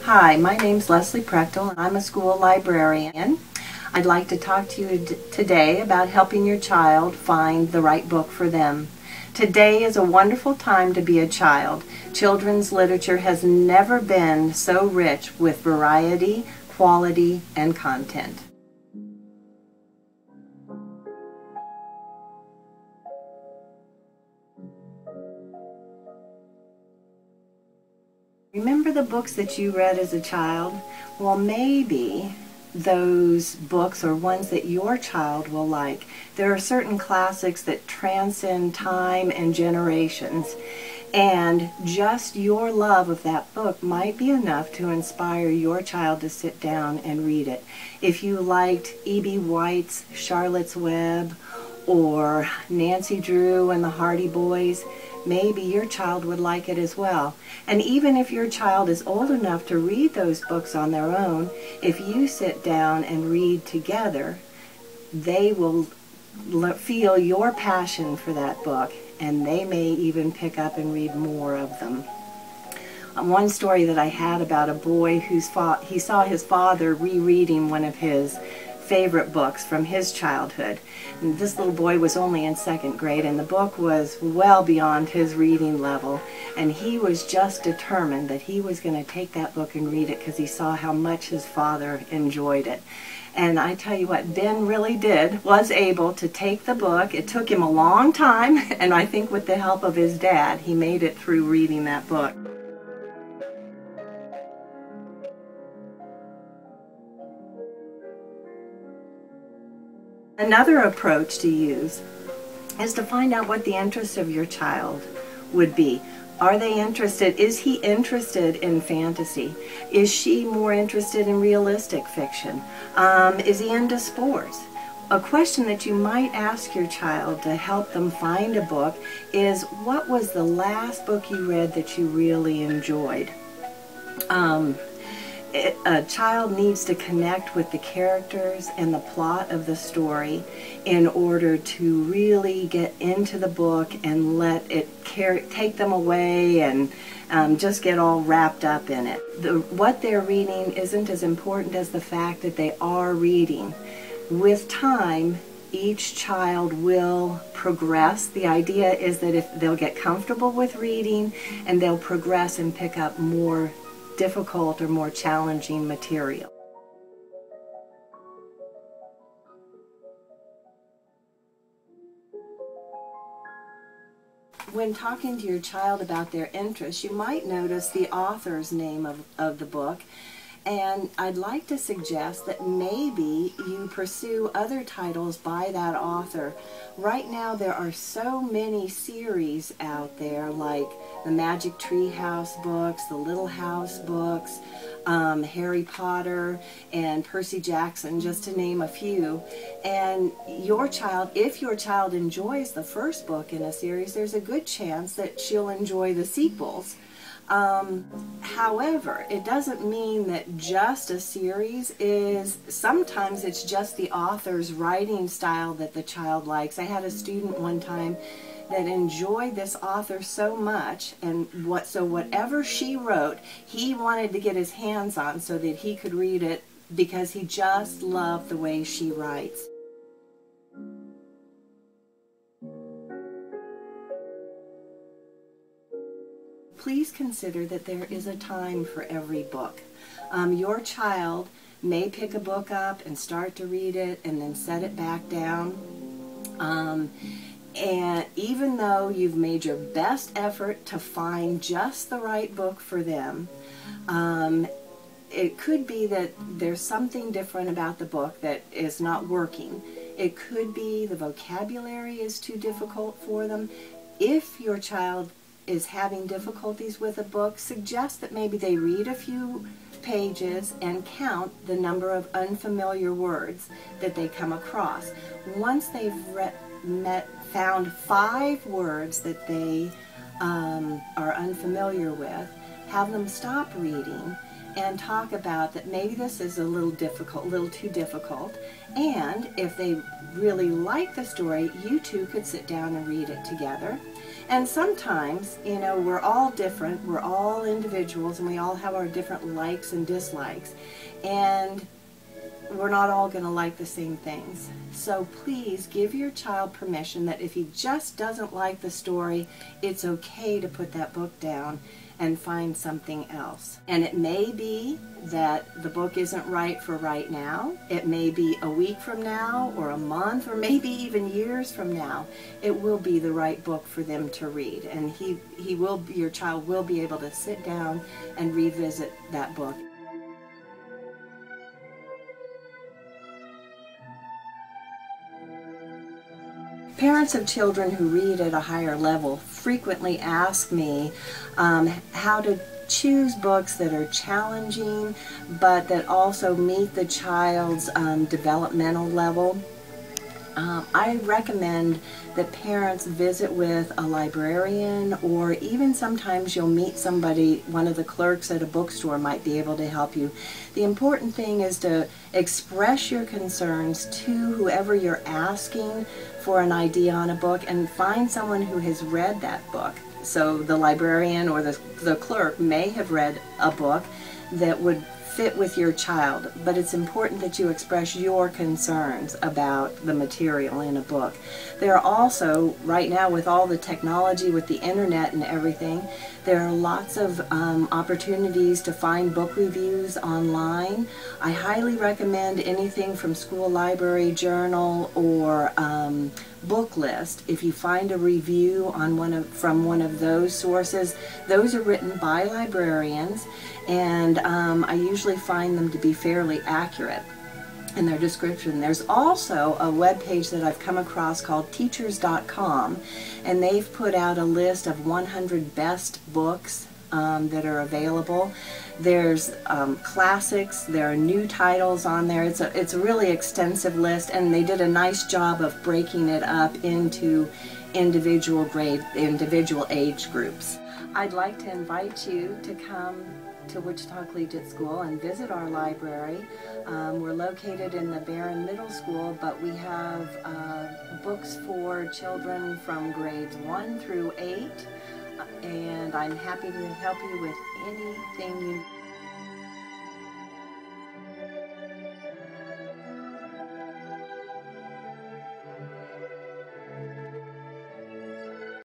Hi, my name's Leslie Prechtel and I'm a school librarian. I'd like to talk to you today about helping your child find the right book for them. Today is a wonderful time to be a child. Children's literature has never been so rich with variety, quality, and content. Remember the books that you read as a child? Well, maybe those books are ones that your child will like. There are certain classics that transcend time and generations, and just your love of that book might be enough to inspire your child to sit down and read it. If you liked E.B. White's Charlotte's Web or Nancy Drew and the Hardy Boys, maybe your child would like it as well. And even if your child is old enough to read those books on their own, if you sit down and read together, they will feel your passion for that book, and they may even pick up and read more of them. One story that I had about a boy he saw his father rereading one of his favorite books from his childhood. And this little boy was only in second grade, and the book was well beyond his reading level, and he was just determined that he was going to take that book and read it because he saw how much his father enjoyed it. And I tell you what, Ben really was able to take the book. It took him a long time, and I think with the help of his dad, he made it through reading that book. Another approach to use is to find out what the interest of your child would be. Are they interested? Is he interested in fantasy? Is she more interested in realistic fiction? Is he into sports? A question that you might ask your child to help them find a book is, what was the last book you read that you really enjoyed? A child needs to connect with the characters and the plot of the story in order to really get into the book and let it take them away and just get all wrapped up in it. What they're reading isn't as important as the fact that they are reading. With time, each child will progress. The idea is that if they'll get comfortable with reading, and they'll progress and pick up more difficult or more challenging material. When talking to your child about their interests, you might notice the author's name of the book, and I'd like to suggest that maybe you pursue other titles by that author. Right now there are so many series out there, like the Magic Tree House books, the Little House books, Harry Potter and Percy Jackson, just to name a few. And your child, if your child enjoys the first book in a series, there's a good chance that she'll enjoy the sequels. However, it doesn't mean that just a series is, sometimes it's just the author's writing style that the child likes. I had a student one time that enjoyed this author so much, and so whatever she wrote, he wanted to get his hands on so that he could read it because he just loved the way she writes. Please consider that there is a time for every book. Your child may pick a book up and start to read it and then set it back down. And even though you've made your best effort to find just the right book for them, it could be that there's something different about the book that is not working. It could be the vocabulary is too difficult for them. If your child is having difficulties with a book, suggest that maybe they read a few pages and count the number of unfamiliar words that they come across. Once they've found 5 words that they are unfamiliar with, have them stop reading and talk about that maybe this is a little difficult, a little too difficult, and if they really like the story, you two could sit down and read it together. And sometimes, you know, we're all different, we're all individuals, and we all have our different likes and dislikes, and we're not all going to like the same things. So please give your child permission that if he just doesn't like the story, it's okay to put that book down and find something else. And it may be that the book isn't right for right now. It may be a week from now, or a month, or maybe even years from now. It will be the right book for them to read, and your child will be able to sit down and revisit that book. Parents of children who read at a higher level frequently ask me how to choose books that are challenging but that also meet the child's developmental level. I recommend that parents visit with a librarian, or even sometimes you'll meet somebody, one of the clerks at a bookstore might be able to help you. The important thing is to express your concerns to whoever you're asking for an idea on a book, and find someone who has read that book. So the librarian or the clerk may have read a book that would fit with your child, but it's important that you express your concerns about the material in a book. There are also, right now with all the technology, with the internet and everything, there are lots of opportunities to find book reviews online. I highly recommend anything from School Library Journal or Book List. If you find a review on from one of those sources, those are written by librarians, and I usually find them to be fairly accurate in their description. There's also a web page that I've come across called teachers.com, and they've put out a list of 100 best books that are available. There's classics, there are new titles on there. It's a really extensive list, and they did a nice job of breaking it up into individual age groups. I'd like to invite you to come to Wichita Collegiate School and visit our library. We're located in the Barron Middle School, but we have books for children from grades 1 through 8, and I'm happy to help you with anything you